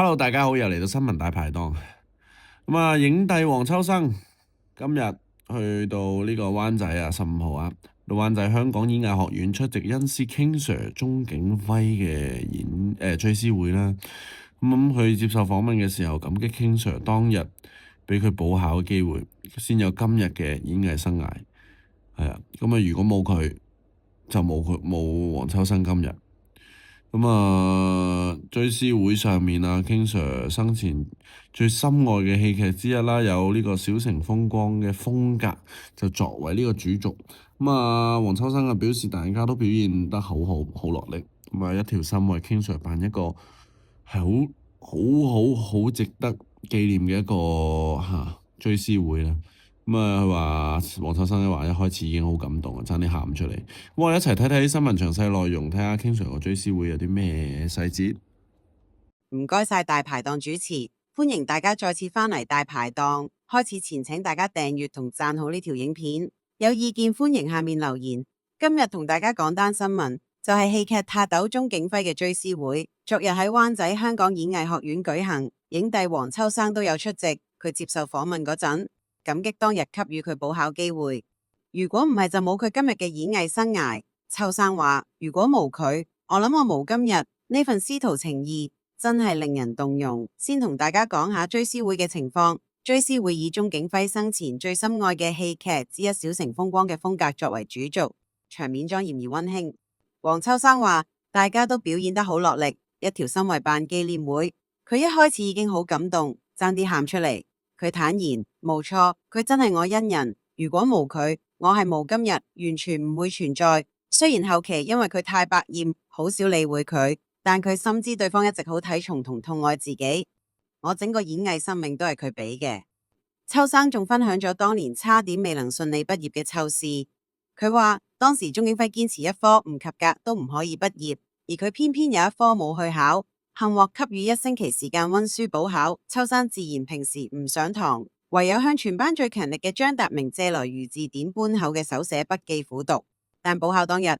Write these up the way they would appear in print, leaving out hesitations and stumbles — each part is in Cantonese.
Hello，大家好，又嚟到新聞大排檔。影帝黃秋生今日去到呢個灣仔啊，15號啊，到灣仔香港演藝學院出席恩師 King Sir 鍾景輝嘅追思會啦。佢接受訪問嘅時候感激 King Sir 當日俾佢補考嘅機會，先有今日嘅演藝生涯。係啊，如果冇佢，就冇黃秋生今日。追思會上面啊，King Sir 生前最深愛嘅戲劇之一啦，有呢個小城風光嘅風格，就作為呢個主軸。黃秋生表示大家都表現得好落力，一條心為 King Sir 辦一個係好值得紀念嘅一個追思會啦。佢話黃秋生話一開始已經好感動啊，差啲喊出嚟。我哋一齊睇睇新聞詳細內容，睇下 King Sir 個追思會有啲咩細節。唔該晒大排檔主持，歡迎大家再次返嚟大排檔。開始前請大家訂閱同讚好呢條影片，有意見歡迎下面留言。今日同大家講單新聞，就係戲劇泰斗鍾景輝嘅追思會，昨日喺灣仔香港演藝學院舉行，影帝黃秋生都有出席。佢接受訪問嗰陣，感激當日給予佢補考機會。如果唔係就冇佢今日嘅演藝生涯。秋生話：如果冇佢，我諗我冇今日。呢份師徒情誼真係令人動容。先同大家講下追思會嘅情況。追思會以鍾景輝生前最深愛嘅戲劇之一《小城風光》嘅風格作為主軸，場面莊嚴而溫馨。黃秋生話：大家都表演得好落力，一條心為辦紀念會。佢一開始已經好感動，爭啲喊出嚟。佢坦言：冇錯，佢真係我恩人。如果冇佢，我係冇今日，完全唔會存在。雖然後期因為佢太百厭，好少理會佢，但佢深知對方一直好睇重同痛愛自己。我整個演藝生命都係佢俾嘅。秋生仲分享咗當年差點未能順利畢業嘅臭事。佢話當時鍾景輝堅持一科唔及格都唔可以畢業，而佢偏偏有一科冇去考。幸獲給予1星期時間溫書補考，秋生自然平時唔上堂，唯有向全班最強力嘅張達明借來如字典般厚嘅手寫筆記苦讀。但補考當日，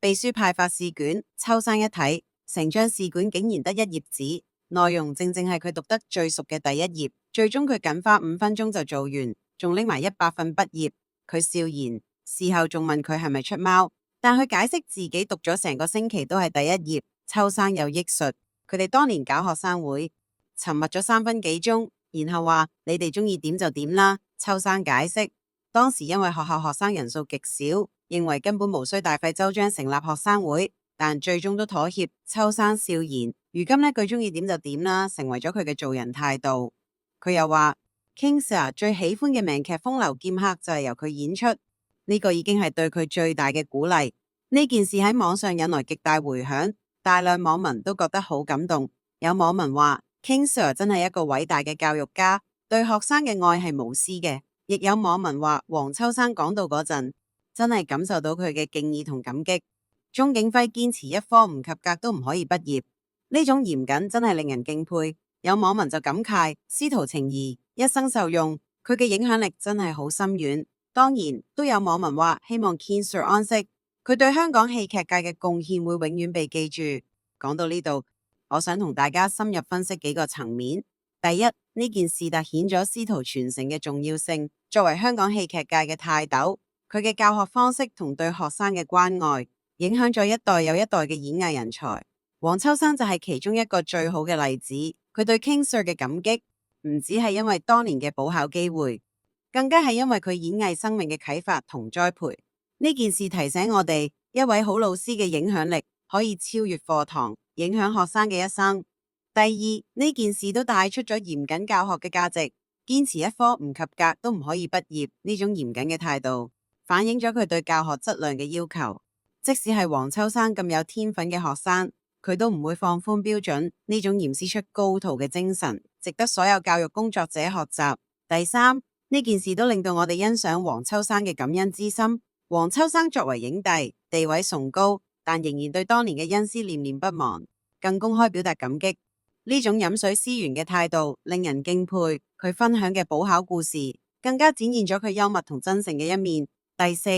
秘書派發試卷，秋生一睇，成張試卷竟然得1頁紙，內容正正係佢讀得最熟嘅第1頁。最終佢僅花5分鐘就做完，仲拎埋100分畢業。佢笑言，事後仲問佢係咪出貓，但佢解釋自己讀咗成個星期都係第1頁。秋生有憶述，佢哋當年搞學生會，沉默咗3分幾鐘，然後話你哋中意點就點啦。秋生解釋，當時因為學校學生人數極少，認為根本無需大費周章成立學生會，但最終都妥協。秋生笑言，如今呢句中意點就點啦，成為咗佢嘅做人態度。佢又話 King Sir 最喜歡嘅名劇《風流劍客》就係由佢演出，呢個已經係對佢最大嘅鼓勵。呢件事喺網上引來極大迴響，大量網民都覺得好感動。有網民話 King Sir 真係一個偉大嘅教育家，對學生嘅愛係無私嘅。亦有網民話黃秋生講到嗰陣，真係感受到佢嘅敬意同感激。鍾景輝堅持一科唔及格都唔可以畢業，呢種嚴謹真係令人敬佩。有網民就感慨師徒情誼一生受用，佢嘅影響力真係好深遠。當然都有網民話希望 King Sir 安息，佢對香港戲劇界嘅貢獻會永遠被記住。講到呢度，我想同大家深入分析幾個層面。第一，呢件事凸顯咗師徒傳承嘅重要性。作為香港戲劇界嘅泰斗，佢嘅教學方式同對學生嘅關愛，影響咗一代又一代嘅演藝人才。黃秋生就係其中一個最好嘅例子。佢對 King Sir 嘅感激，唔只係因為當年嘅補考機會，更加係因為佢演藝生命嘅啟發同栽培。呢件事提醒我哋，一位好老師嘅影響力可以超越課堂，影響學生嘅一生。第二，呢件事都帶出咗嚴謹教學嘅價值，堅持一科唔及格都唔可以畢業，呢種嚴謹嘅態度，反映咗佢對教學質量嘅要求。即使係黃秋生咁有天分嘅學生，佢都唔會放寬標準，呢種嚴師出高徒嘅精神，值得所有教育工作者學習。第三，呢件事都令到我哋欣賞黃秋生嘅感恩之心。黃秋生作為影帝，地位崇高，但仍然對當年嘅恩師念念不忘，更公開表達感激。呢種飲水思源嘅態度，令人敬佩。佢分享嘅補考故事，更加展現咗佢幽默同真誠嘅一面。第四，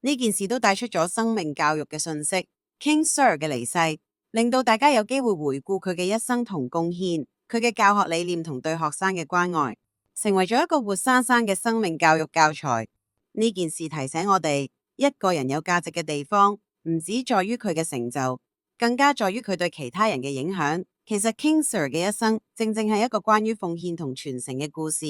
呢件事都帶出咗生命教育嘅信息。King Sir 嘅離世，令到大家有機會回顧佢嘅一生同貢獻。佢嘅教學理念同對學生嘅關愛，成為咗一個活生生嘅生命教育教材。呢件事提醒我哋，一個人有價值嘅地方，唔只在於佢嘅成就，更加在於佢對其他人嘅影響。其實 King Sir 嘅一生，正正係一個關於奉獻同傳承嘅故事。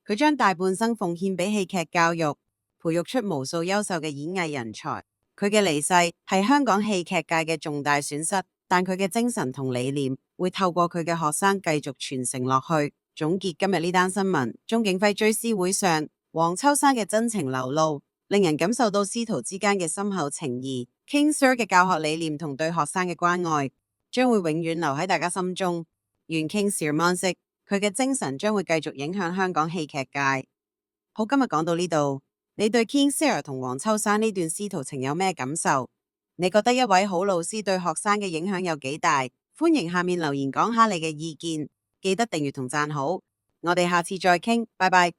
佢將大半生奉獻俾戲劇教育，培育出無數優秀嘅演藝人才。佢嘅離世係香港戲劇界嘅重大損失，但佢嘅精神同理念會透過佢嘅學生繼續傳承落去。總結今日呢單新聞，鍾景輝追思會上，黃秋生嘅真情流露，令人感受到師徒之間嘅深厚情誼。King Sir 嘅教學理念同對學生嘅關愛，將會永遠留喺大家心中。願 King Sir 安息，佢嘅精神將會繼續影響香港戲劇界。好，今日講到呢度，你對 King Sir 同黃秋生呢段師徒情有咩感受？你覺得一位好老師對學生嘅影響有幾大？歡迎下面留言講下你嘅意見，記得訂閱同讚好。我哋下次再傾，拜拜。